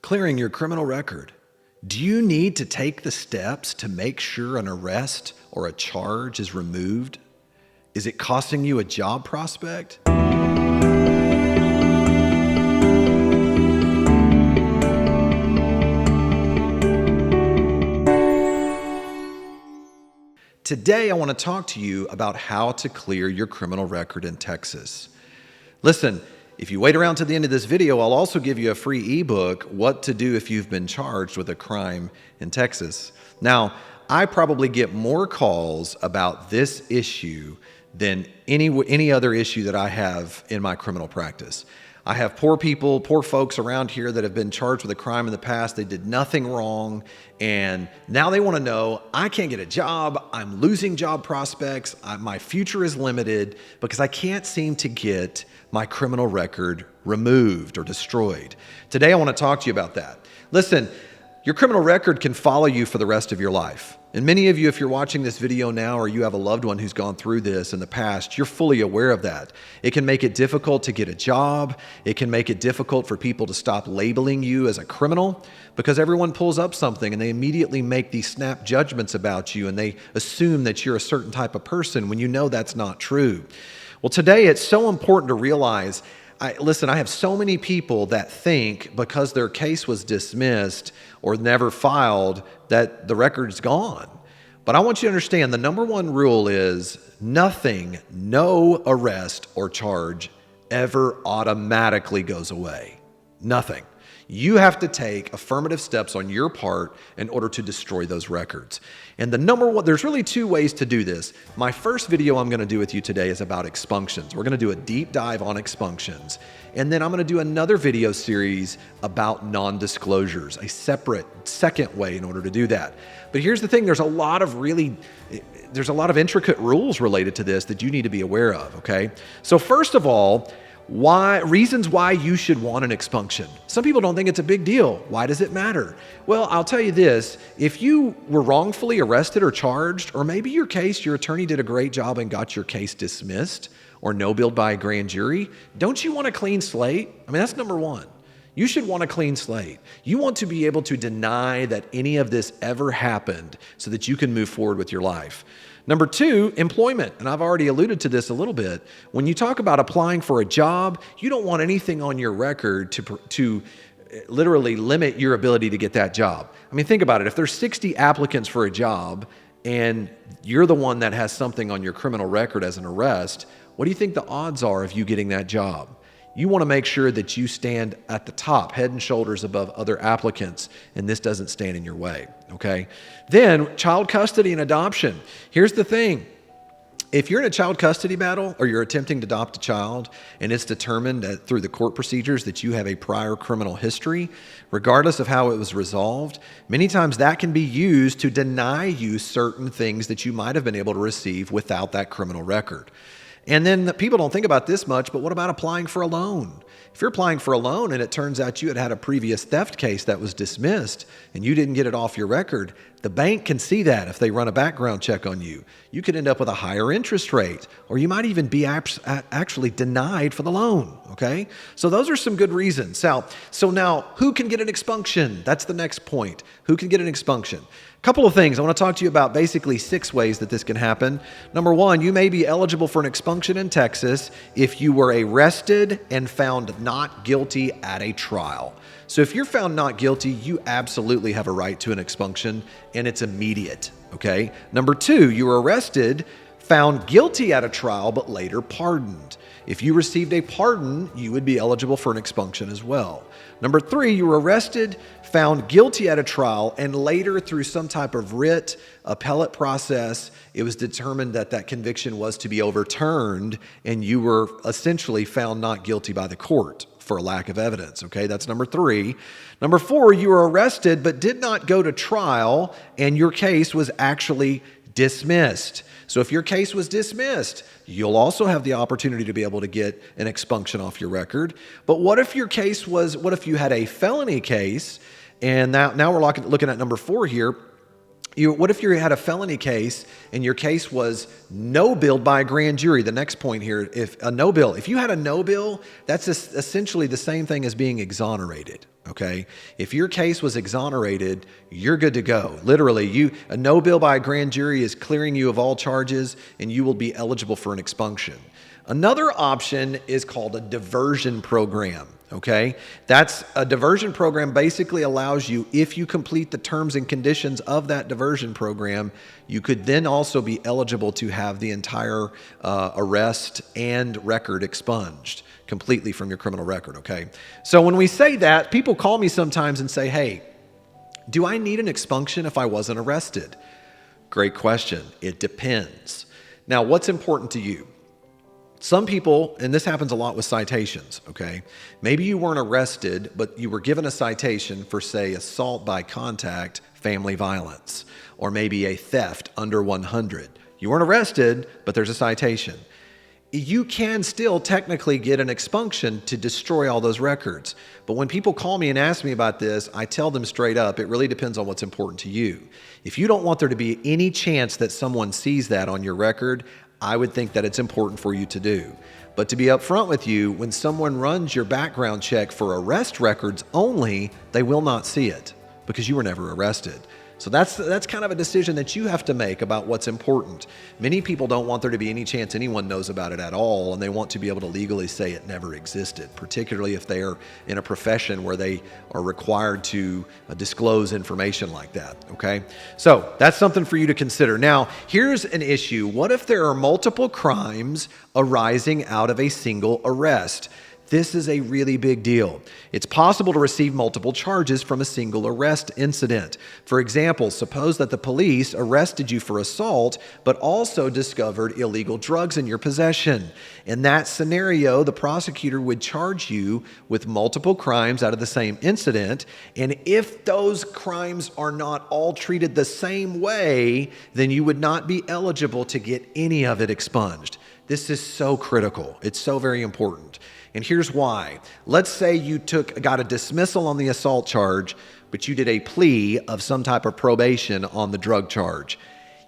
Clearing your criminal record. Do you need to take the steps to make sure an arrest or a charge is removed? Is it costing you a job prospect? Today, I want to talk to you about how to clear your criminal record in Texas. Listen, if you wait around to the end of this video, I'll also give you a free ebook, What to Do If You've Been Charged with a Crime in Texas. Now, I probably get more calls about this issue than any other issue that I have in my criminal practice. I have poor folks around here that have been charged with a crime in the past. They did nothing wrong, and now they want to know, I can't get a job, I'm losing job prospects, my future is limited because I can't seem to get my criminal record removed or destroyed. Today I want to talk to you about that. Listen, your criminal record can follow you for the rest of your life. And many of you, if you're watching this video now or you have a loved one who's gone through this in the past, you're fully aware of that. It can make it difficult to get a job. It can make it difficult for people to stop labeling you as a criminal because everyone pulls up something and they immediately make these snap judgments about you and they assume that you're a certain type of person when you know that's not true. Well, today it's so important to realize, I have so many people that think because their case was dismissed or never filed that the record's gone. But I want you to understand the number one rule is no arrest or charge ever automatically goes away. Nothing. You have to take affirmative steps on your part in order to destroy those records. And there's really two ways to do this. My first video I'm going to do with you today is about expunctions. We're going to do a deep dive on expunctions. And then I'm going to do another video series about non-disclosures, a separate second way in order to do that. But here's the thing, there's a lot of intricate rules related to this that you need to be aware of, okay? So first of all, reasons why you should want an expunction. Some people don't think it's a big deal. Why does it matter? Well, I'll tell you this, if you were wrongfully arrested or charged, or maybe your attorney did a great job and got your case dismissed or no-billed by a grand jury, don't you want a clean slate? I mean, that's number one. You should want a clean slate. You want to be able to deny that any of this ever happened so that you can move forward with your life. Number two, employment. And I've already alluded to this a little bit. When you talk about applying for a job, you don't want anything on your record to literally limit your ability to get that job. I mean, think about it. If there's 60 applicants for a job and you're the one that has something on your criminal record as an arrest, what do you think the odds are of you getting that job? You want to make sure that you stand at the top, head and shoulders above other applicants, and this doesn't stand in your way, okay? Then, child custody and adoption. Here's the thing. If you're in a child custody battle or you're attempting to adopt a child and it's determined through the court procedures that you have a prior criminal history, regardless of how it was resolved, many times that can be used to deny you certain things that you might have been able to receive without that criminal record. And then people don't think about this much, but what about applying for a loan? If you're applying for a loan and it turns out you had a previous theft case that was dismissed and you didn't get it off your record, the bank can see that if they run a background check on you. You could end up with a higher interest rate, or you might even be actually denied for the loan, okay? So those are some good reasons. So now, who can get an expunction? That's the next point. Who can get an expunction? A couple of things. I want to talk to you about basically 6 ways that this can happen. Number one, you may be eligible for an expunction in Texas if you were arrested and found not guilty at a trial. So if you're found not guilty, you absolutely have a right to an expunction, and it's immediate, okay? Number 2, you were arrested, found guilty at a trial, but later pardoned. If you received a pardon, you would be eligible for an expunction as well. Number 3, you were arrested, found guilty at a trial, and later through some type of writ, appellate process, it was determined that that conviction was to be overturned, and you were essentially found not guilty by the court for a lack of evidence, okay? That's number 3. Number 4, you were arrested but did not go to trial, and your case was actually dismissed. So if your case was dismissed, you'll also have the opportunity to be able to get an expunction off your record. But what if you had a felony case, and now we're looking at number 4 here. What if you had a felony case and your case was no billed by a grand jury? The next point here, if a no bill, if you had a no bill, that's essentially the same thing as being exonerated. Okay. If your case was exonerated, you're good to go. Literally, a no bill by a grand jury is clearing you of all charges and you will be eligible for an expunction. Another option is called a diversion program. Okay, that's a diversion program basically allows you, if you complete the terms and conditions of that diversion program, you could then also be eligible to have the entire arrest and record expunged completely from your criminal record. Okay, so when we say that, people call me sometimes and say, hey, do I need an expunction if I wasn't arrested? Great question. It depends. Now, what's important to you? Some people, and this happens a lot with citations, okay? Maybe you weren't arrested, but you were given a citation for, say, assault by contact, family violence, or maybe a theft under 100. You weren't arrested, but there's a citation. You can still technically get an expunction to destroy all those records. But when people call me and ask me about this, I tell them straight up, it really depends on what's important to you. If you don't want there to be any chance that someone sees that on your record, I would think that it's important for you to do. But to be upfront with you, when someone runs your background check for arrest records only, they will not see it because you were never arrested. So that's kind of a decision that you have to make about what's important. Many people don't want there to be any chance anyone knows about it at all, and they want to be able to legally say it never existed, particularly if they are in a profession where they are required to disclose information like that, okay? So that's something for you to consider. Now, here's an issue. What if there are multiple crimes arising out of a single arrest? This is a really big deal. It's possible to receive multiple charges from a single arrest incident. For example, suppose that the police arrested you for assault, but also discovered illegal drugs in your possession. In that scenario, the prosecutor would charge you with multiple crimes out of the same incident. And if those crimes are not all treated the same way, then you would not be eligible to get any of it expunged. This is so critical. It's so very important. And here's why. Let's say you got a dismissal on the assault charge, but you did a plea of some type of probation on the drug charge.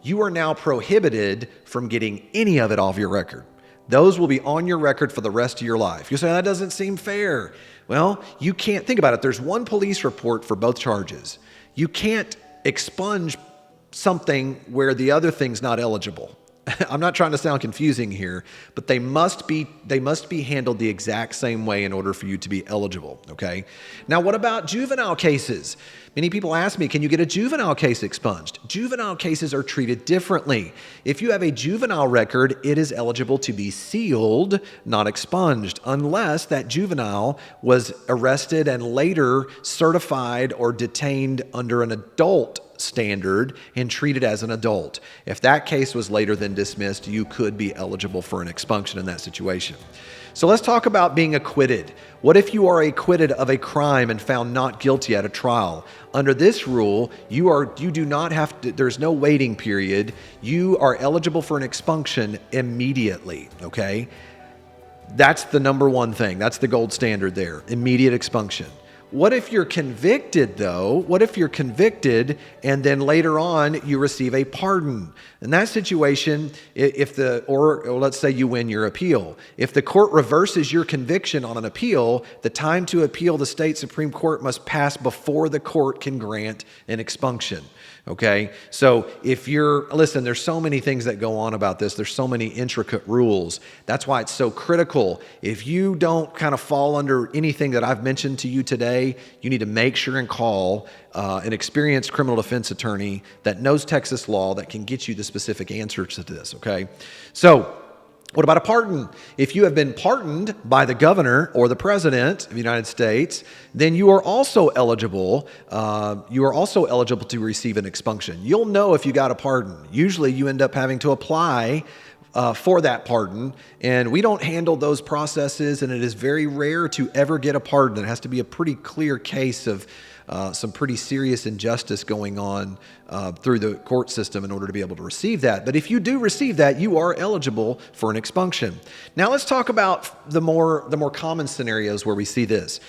You are now prohibited from getting any of it off your record. Those will be on your record for the rest of your life. You say, that doesn't seem fair. Well, you can't think about it. There's one police report for both charges. You can't expunge something where the other thing's not eligible. I'm not trying to sound confusing here, but they must be handled the exact same way in order for you to be eligible, okay? Now, what about juvenile cases? Many people ask me, can you get a juvenile case expunged? Juvenile cases are treated differently. If you have a juvenile record, it is eligible to be sealed, not expunged, unless that juvenile was arrested and later certified or detained under an adult standard and treated as an adult. If that case was later then dismissed, you could be eligible for an expunction in that situation. So let's talk about being acquitted. What if you are acquitted of a crime and found not guilty at a trial? Under this rule, you do not have to, there's no waiting period. You are eligible for an expunction immediately, okay? That's the number one thing. That's the gold standard there, immediate expunction. What if you're convicted, though? What if you're convicted and then later on you receive a pardon? In that situation, or let's say you win your appeal. If the court reverses your conviction on an appeal, the time to appeal the state Supreme Court must pass before the court can grant an expunction. Okay, so listen, there's so many things that go on about this. There's so many intricate rules. That's why it's so critical. If you don't kind of fall under anything that I've mentioned to you today, you need to make sure and call an experienced criminal defense attorney that knows Texas law that can get you the specific answers to this, okay? So, what about a pardon? If you have been pardoned by the governor or the president of the United States, then you are also eligible. To receive an expunction. You'll know if you got a pardon. Usually, you end up having to apply for that pardon, and we don't handle those processes. And it is very rare to ever get a pardon. It has to be a pretty clear case of some pretty serious injustice going on through the court system in order to be able to receive that. But if you do receive that, you are eligible for an expunction. Now let's talk about the more common scenarios where we see this.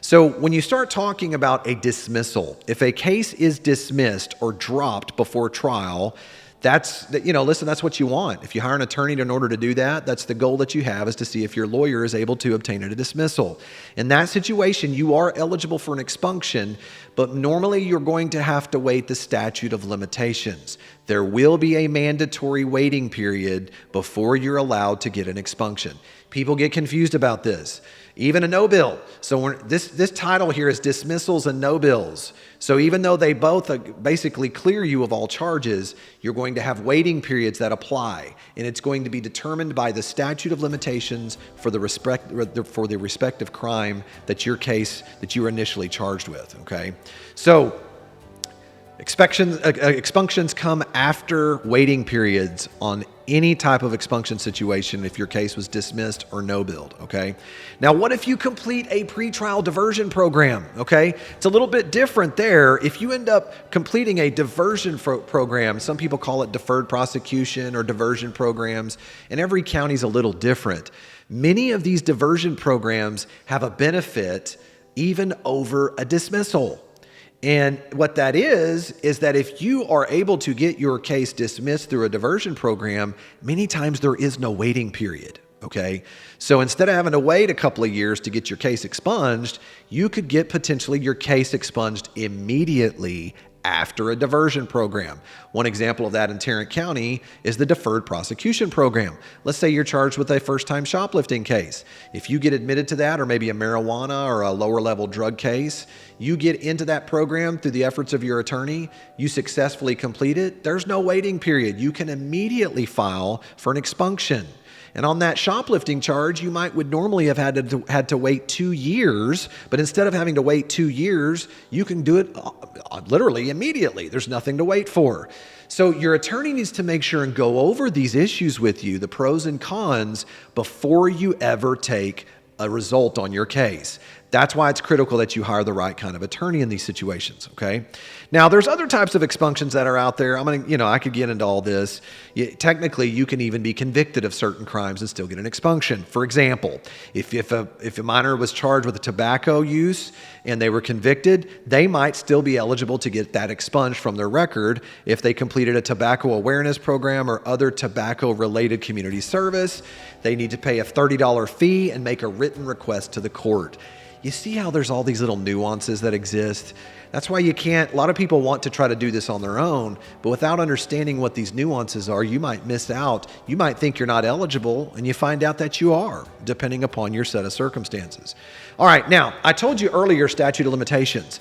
So when you start talking about a dismissal, if a case is dismissed or dropped before trial, listen, that's what you want. If you hire an attorney in order to do that, that's the goal that you have, is to see if your lawyer is able to obtain a dismissal. In that situation, you are eligible for an expunction, but normally you're going to have to wait the statute of limitations. There will be a mandatory waiting period before you're allowed to get an expunction. People get confused about this. Even a no bill. So this title here is dismissals and no bills. So even though they both basically clear you of all charges, you're going to have waiting periods that apply, and it's going to be determined by the statute of limitations for the respective crime that you were initially charged with. Okay, so expunctions come after waiting periods on any type of expunction situation if your case was dismissed or no billed, okay? Now, what if you complete a pretrial diversion program, okay? It's a little bit different there. If you end up completing a diversion program, some people call it deferred prosecution or diversion programs, and every county's a little different. Many of these diversion programs have a benefit even over a dismissal. And what that is that if you are able to get your case dismissed through a diversion program, many times there is no waiting period, okay? So instead of having to wait a couple of years to get your case expunged, you could get potentially your case expunged immediately after a diversion program. One example of that in Tarrant County is the deferred prosecution program. Let's say you're charged with a first-time shoplifting case. If you get admitted to that, or maybe a marijuana or a lower-level drug case, you get into that program through the efforts of your attorney, you successfully complete it, there's no waiting period. You can immediately file for an expunction. And on that shoplifting charge, you would normally have had to wait 2 years, but instead of having to wait 2 years, you can do it literally immediately. There's nothing to wait for. So your attorney needs to make sure and go over these issues with you, the pros and cons, before you ever take a result on your case. That's why it's critical that you hire the right kind of attorney in these situations, okay? Now, there's other types of expunctions that are out there. I could get into all this. Technically, you can even be convicted of certain crimes and still get an expunction. For example, if a minor was charged with a tobacco use and they were convicted, they might still be eligible to get that expunged from their record if they completed a tobacco awareness program or other tobacco-related community service. They need to pay a $30 fee and make a written request to the court. You see how there's all these little nuances that exist? That's why a lot of people want to try to do this on their own, but without understanding what these nuances are, you might miss out. You might think you're not eligible, and you find out that you are, depending upon your set of circumstances. All right, now, I told you earlier statute of limitations.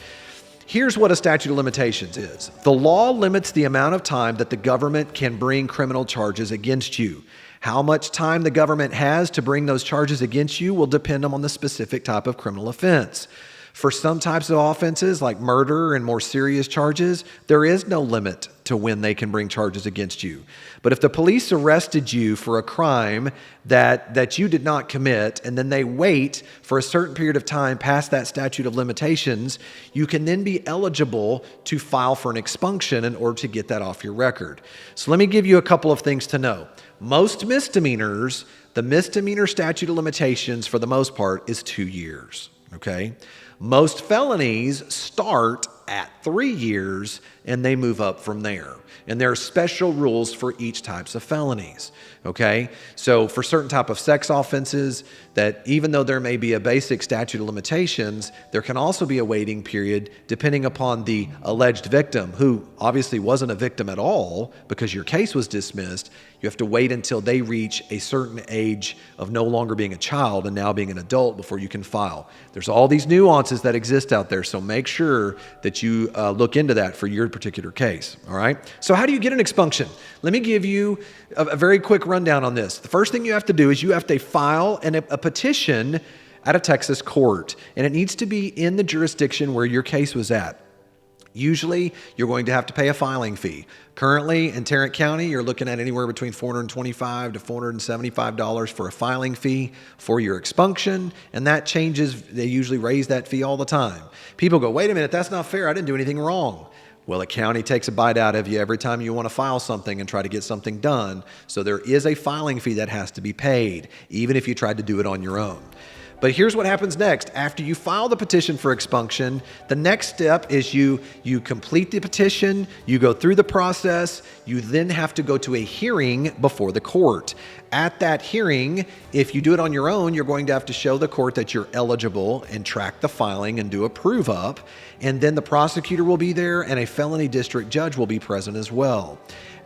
Here's what a statute of limitations is. The law limits the amount of time that the government can bring criminal charges against you. How much time the government has to bring those charges against you will depend on the specific type of criminal offense. For some types of offenses, like murder and more serious charges, there is no limit to when they can bring charges against you. But if the police arrested you for a crime that you did not commit, and then they wait for a certain period of time past that statute of limitations, you can then be eligible to file for an expunction in order to get that off your record. So let me give you a couple of things to know. Most misdemeanors, the misdemeanor statute of limitations for the most part is 2 years, okay? Most felonies start at 3 years and they move up from there. And there are special rules for each types of felonies, okay? So for certain type of sex offenses, that even though there may be a basic statute of limitations, there can also be a waiting period depending upon the alleged victim, who obviously wasn't a victim at all because your case was dismissed. You have to wait until they reach a certain age of no longer being a child and now being an adult before you can file. There's all these nuances that exist out there, so make sure that you look into that for your particular case, all right? So how do you get an expunction? Let me give you a very quick rundown on this. The first thing you have to do is you have to file a petition at a Texas court, and it needs to be in the jurisdiction where your case was at. Usually, you're going to have to pay a filing fee. Currently, in Tarrant County, you're looking at anywhere between $425 to $475 for a filing fee for your expunction, and that changes. They usually raise that fee all the time. People go, wait a minute, that's not fair. I didn't do anything wrong. Well, a county takes a bite out of you every time you want to file something and try to get something done. So there is a filing fee that has to be paid, even if you tried to do it on your own. But here's what happens next. After you file the petition for expunction, the next step is you complete the petition, you go through the process, you then have to go to a hearing before the court. At that hearing, if you do it on your own, you're going to have to show the court that you're eligible and track the filing and do a prove up. And then the prosecutor will be there and a felony district judge will be present as well.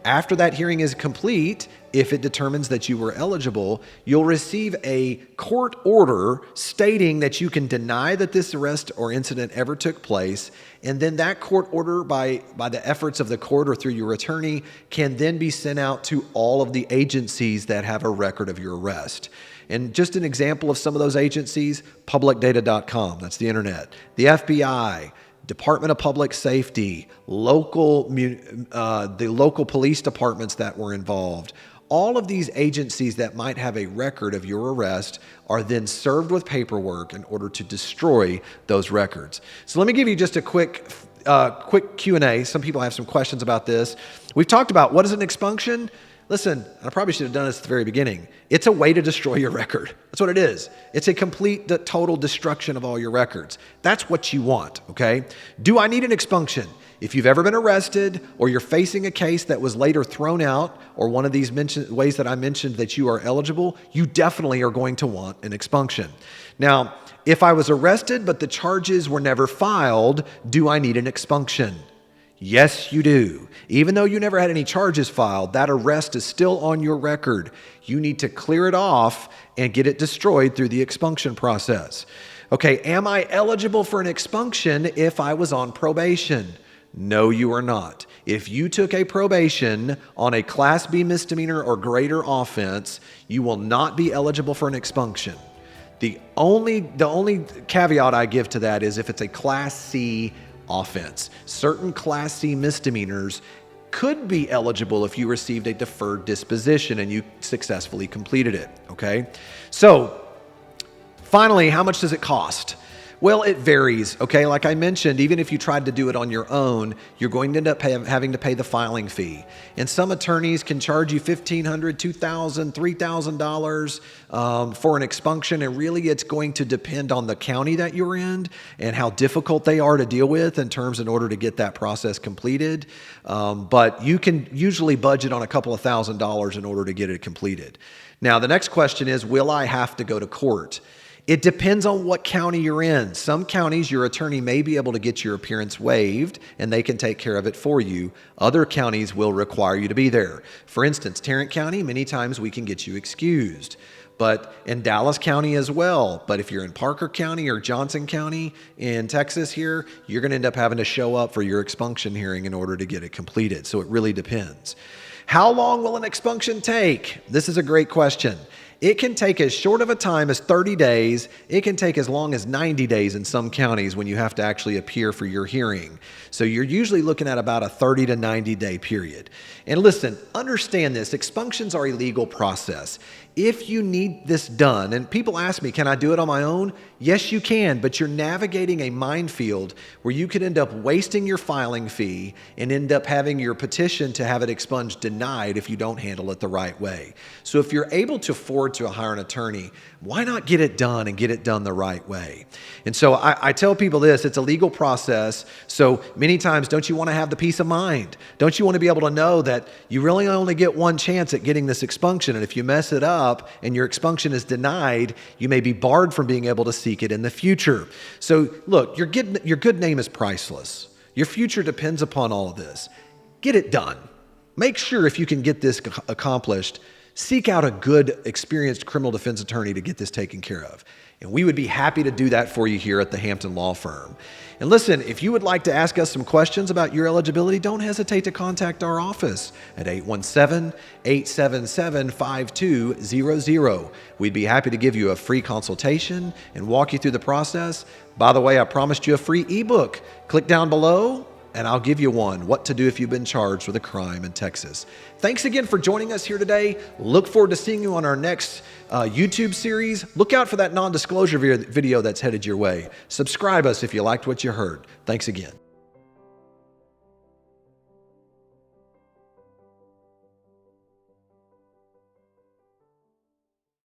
After that hearing is complete, if it determines that you were eligible, you'll receive a court order stating that you can deny that this arrest or incident ever took place. And then that court order, by the efforts of the court or through your attorney, can then be sent out to all of the agencies that have a record of your arrest. And just an example of some of those agencies, publicdata.com, that's the internet, the FBI, Department of Public Safety, the local police departments that were involved. All of these agencies that might have a record of your arrest are then served with paperwork in order to destroy those records. So let me give you just a quick Q&A. Some people have some questions about this. We've talked about what is an expunction. Listen, I probably should have done this at the very beginning. It's a way to destroy your record. That's what it is. It's a complete, total destruction of all your records. That's what you want, okay? Do I need an expunction? If you've ever been arrested or you're facing a case that was later thrown out or one of these ways that I mentioned that you are eligible, you definitely are going to want an expunction. Now, if I was arrested but the charges were never filed, do I need an expunction? Yes, you do. Even though you never had any charges filed, that arrest is still on your record. You need to clear it off and get it destroyed through the expunction process. Okay, am I eligible for an expunction if I was on probation? No, you are not. If you took a probation on a Class B misdemeanor or greater offense, you will not be eligible for an expunction. The only caveat I give to that is if it's a Class C offense. Certain Class C misdemeanors could be eligible if you received a deferred disposition and you successfully completed it, okay? So, finally, how much does it cost? Well, it varies, okay? Like I mentioned, even if you tried to do it on your own, you're going to end up having to pay the filing fee. And some attorneys can charge you $1,500, $2,000, $3,000 for an expunction, and really it's going to depend on the county that you're in and how difficult they are to deal with in order to get that process completed. But you can usually budget on a couple of $1,000s in order to get it completed. Now, the next question is, will I have to go to court? It depends on what county you're in. Some counties, your attorney may be able to get your appearance waived and they can take care of it for you. Other counties will require you to be there. For instance, Tarrant County, many times we can get you excused. But in Dallas County as well. But if you're in Parker County or Johnson County in Texas here, you're going to end up having to show up for your expunction hearing in order to get it completed. So it really depends. How long will an expunction take? This is a great question. It can take as short of a time as 30 days. It can take as long as 90 days in some counties when you have to actually appear for your hearing. So you're usually looking at about a 30 to 90 day period. And listen, understand this, expunctions are a legal process. If you need this done, and people ask me, can I do it on my own? Yes, you can, but you're navigating a minefield where you could end up wasting your filing fee and end up having your petition to have it expunged denied if you don't handle it the right way. So if you're able to afford to hire an attorney, why not get it done and get it done the right way? And so I tell people this, it's a legal process. So many times, don't you want to have the peace of mind? Don't you want to be able to know that you really only get one chance at getting this expunction? And if you mess it up and your expunction is denied, you may be barred from being able to seek it in the future. So look, your good name is priceless. Your future depends upon all of this. Get it done. Make sure if you can get this accomplished, seek out a good, experienced criminal defense attorney to get this taken care of. And we would be happy to do that for you here at the Hampton Law Firm. And listen, if you would like to ask us some questions about your eligibility, don't hesitate to contact our office at 817-877-5200. We'd be happy to give you a free consultation and walk you through the process. By the way, I promised you a free ebook. Click down below and I'll give you one, What to Do If You've Been Charged with a Crime in Texas. Thanks again for joining us here today. Look forward to seeing you on our next YouTube series. Look out for that non-disclosure video that's headed your way. Subscribe us if you liked what you heard. Thanks again.